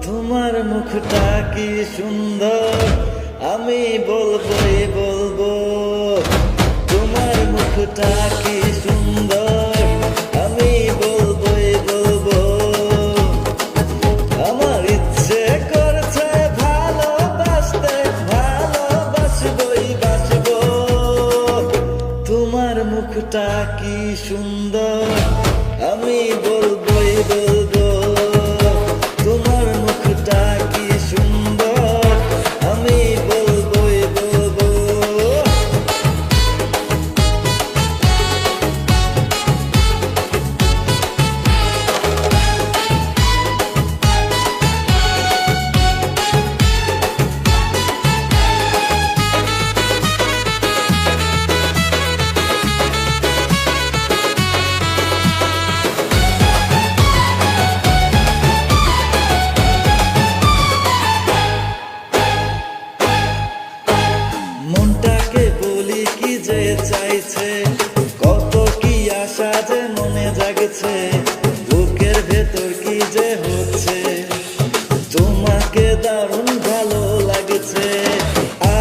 তোমার মুখটা কি সুন্দর, আমি বলবোই বলবো। তোমার মুখটা কি সুন্দর, আমি বলবোই বলবো। আমার ইচ্ছে করছে ভালোবাসতে, ভালোবাসবই বাসবো। তোমার মুখটা কি সুন্দর, আমি বলবোই বলবো। তোমার মুখটা কি সুন্দর, আমি বলবোই বলবো। মনটাকে বলি কি যে চাইছে, কত কি আশা যে মনে জাগছে, বুকের ভেতর কি যে হচ্ছে, তোমাকে দারুণ ভালো লাগছে।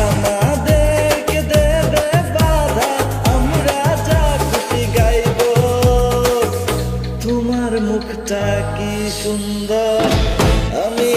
আমাদেরকে দেবে বাধা, আমরা যা খুশি গাইবো। তোমার মুখটা কি সুন্দর, আমি